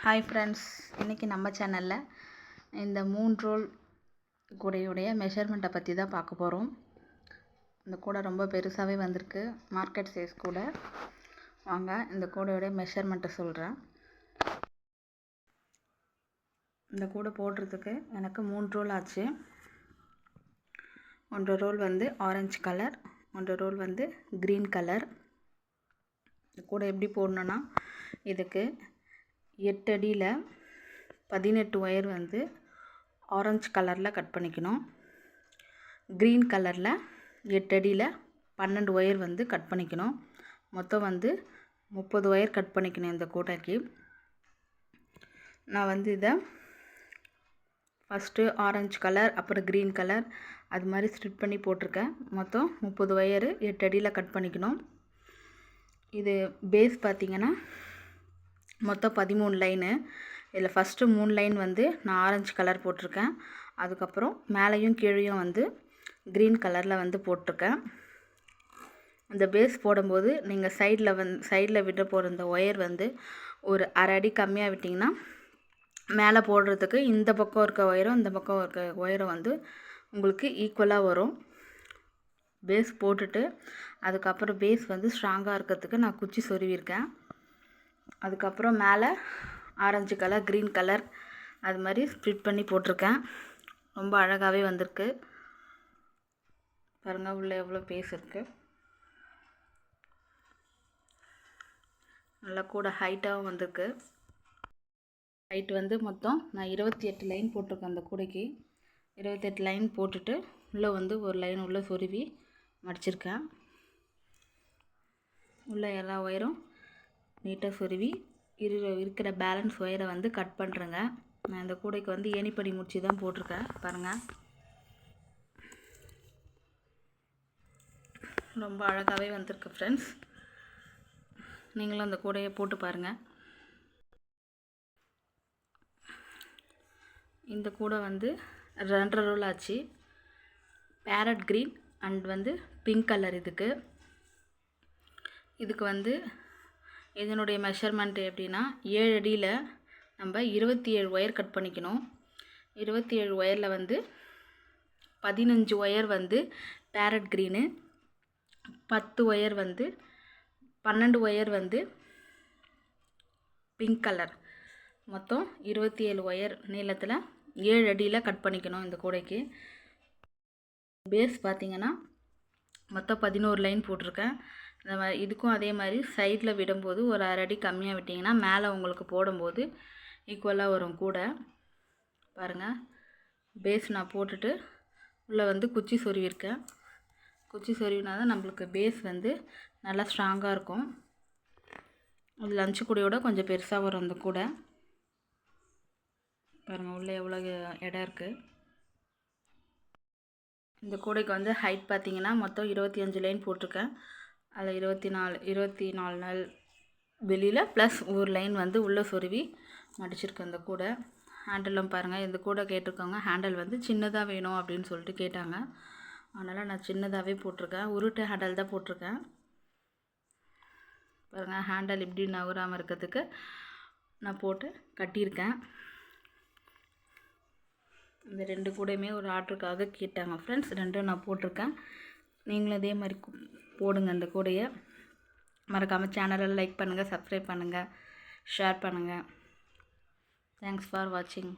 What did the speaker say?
Hi friends, இன்றைக்கி நம்ம சேனலில் இந்த 3 ரோல் கூடையுடைய மெஷர்மெண்ட்டை பற்றி தான் பார்க்க போகிறோம். இந்த கூடை ரொம்ப பெருசாகவே வந்திருக்கு, மார்க்கெட் சைஸ் கூட. வாங்க இந்த கூடையுடைய மெஷர்மெண்ட்டை சொல்கிறேன். இந்த கூடை போடுறதுக்கு எனக்கு 3 ரோல் ஆச்சு. 1 ரோல் வந்து ஆரஞ்சு கலர், 1 ரோல் வந்து க்ரீன் கலர். இந்த கூடை எப்படி போடணுன்னா, இதுக்கு 8 அடியில் 18 ஒயர் வந்து ஆரஞ்சு கலரில் கட் பண்ணிக்கணும். க்ரீன் கலரில் 8 அடியில் 12 ஒயர் வந்து கட் பண்ணிக்கணும். மொத்தம் வந்து 30 ஒயர் கட் பண்ணிக்கணும் இந்த கூடைக்கு. நான் வந்து இதை ஃபஸ்ட்டு ஆரஞ்சு கலர், அப்புறம் க்ரீன் கலர், அது மாதிரி ஸ்டிச் பண்ணி போட்டிருக்கேன். மொத்தம் 30 ஒயரு 8 அடியில் கட் பண்ணிக்கணும். இது பேஸ் பார்த்திங்கன்னா மொத்தம் 13 லைனு. இதில் ஃபஸ்ட்டு 3 லைன் வந்து நான் ஆரஞ்சு கலர் போட்டிருக்கேன். அதுக்கப்புறம் மேலேயும் கீழேயும் வந்து க்ரீன் கலரில் வந்து போட்டிருக்கேன். இந்த பேஸ் போடும்போது நீங்கள் சைடில் விட போகிற இந்த ஒயர் வந்து ஒரு அரை அடி கம்மியாக விட்டிங்கன்னா மேலே போடுறதுக்கு இந்த பக்கம் இருக்க ஒயரும் இந்த பக்கம் இருக்க ஒயரும் வந்து உங்களுக்கு ஈக்குவலாக வரும். பேஸ் போட்டுட்டு அதுக்கப்புறம் பேஸ் வந்து ஸ்ட்ராங்காக இருக்கிறதுக்கு நான் குச்சி சொருவிருக்கேன். அதுக்கப்புறம் மேலே ஆரஞ்சு கலர், க்ரீன் கலர் அது மாதிரி ஸ்ப்ளிட் பண்ணி போட்டிருக்கேன். ரொம்ப அழகாகவே வந்திருக்கு பாருங்கள், உள்ளே எவ்வளோ பேஸ் இருக்குது. நல்லா கூட ஹைட்டாகவும் வந்திருக்கு. ஹைட் வந்து மொத்தம் நான் 28 லைன் போட்டிருக்கேன். அந்த கூடைக்கு 28 லைன் போட்டுட்டு உள்ளே வந்து ஒரு லைன் உள்ளே சொருவி மடிச்சிருக்கேன். உள்ளே எல்லா ஒயரும் நீட்டாக சொருவி இருக்கிற பேலன்ஸ் ஒயரை வந்து கட் பண்ணுறேங்க. நான் இந்த கூடைக்கு வந்து ஏணிப்படி முடிச்சு தான் போட்டிருக்கேன் பாருங்கள். ரொம்ப அழகாகவே வந்திருக்கு ஃப்ரெண்ட்ஸ். நீங்களும் அந்த கூடையை போட்டு பாருங்கள். இந்த கூடை வந்து 2.5 ரோல் ஆச்சு. பேரட் க்ரீன் அண்ட் வந்து பிங்க் கலர். இதுக்கு வந்து இதனுடைய மெஷர்மெண்ட் எப்படின்னா 7 அடியில் நம்ம 27 ஒயர் கட் பண்ணிக்கணும். 27 ஒயரில் வந்து 15 ஒயர் வந்து பேரட் க்ரீனு, 10 ஒயர் வந்து 12 ஒயர் வந்து பிங்க் கலர். மொத்தம் 27 ஒயர் நீளத்தில் 7 அடியில் கட் பண்ணிக்கணும் இந்த கூடைக்கு. பேஸ் பார்த்திங்கன்னா மொத்தம் 11 லைன் போட்டிருக்கேன். இதுக்கும் அதே மாதிரி சைடில் விடும்போது ஒரு அரை அடி கம்மியாக விட்டிங்கன்னா மேலே உங்களுக்கு போடும்போது ஈக்குவலாக வரும் கூடை. பாருங்கள், பேஸ் நான் போட்டுட்டு உள்ளே வந்து குச்சி சொருவிருக்கேன். குச்சி சொருவினா தான் நம்மளுக்கு பேஸ் வந்து நல்லா ஸ்ட்ராங்காக இருக்கும். இது லஞ்சு கூடையோட கொஞ்சம் பெருசாக வரும் அந்த கூடை. பாருங்கள், உள்ளே எவ்வளோ இடம் இருக்குது. இந்த கூடைக்கு வந்து ஹைட் பார்த்திங்கன்னா மொத்தம் 25 லைன் போட்டிருக்கேன். அதில் 24 நாள் வெளியில் ப்ளஸ் ஒரு லைன் வந்து உள்ளே சொருவி மடிச்சிருக்கேன் இந்த கூடை. ஹேண்டலும் பாருங்கள், இந்த கூடை கேட்டிருக்கவங்க ஹேண்டல் வந்து சின்னதாக வேணும் அப்படின்னு சொல்லிட்டு கேட்டாங்க. அதனால் நான் சின்னதாகவே போட்டிருக்கேன். உருட்டு ஹேண்டல் தான் போட்டிருக்கேன். பாருங்கள், ஹேண்டல் இப்படி நகராமல் இருக்கிறதுக்கு நான் போட்டு கட்டியிருக்கேன். இந்த 2 கூடையுமே ஒரு ஆர்டருக்காக கேட்டாங்க ஃப்ரெண்ட்ஸ். 2 நான் போட்டிருக்கேன். நீங்களும் அதே மாதிரி போடுங்க. இந்த கூடையை மறக்காமல் சேனலில் லைக் பண்ணுங்கள், சப்ஸ்கிரைப் பண்ணுங்கள், ஷேர் பண்ணுங்கள். தேங்க்ஸ் ஃபார் வாட்சிங்.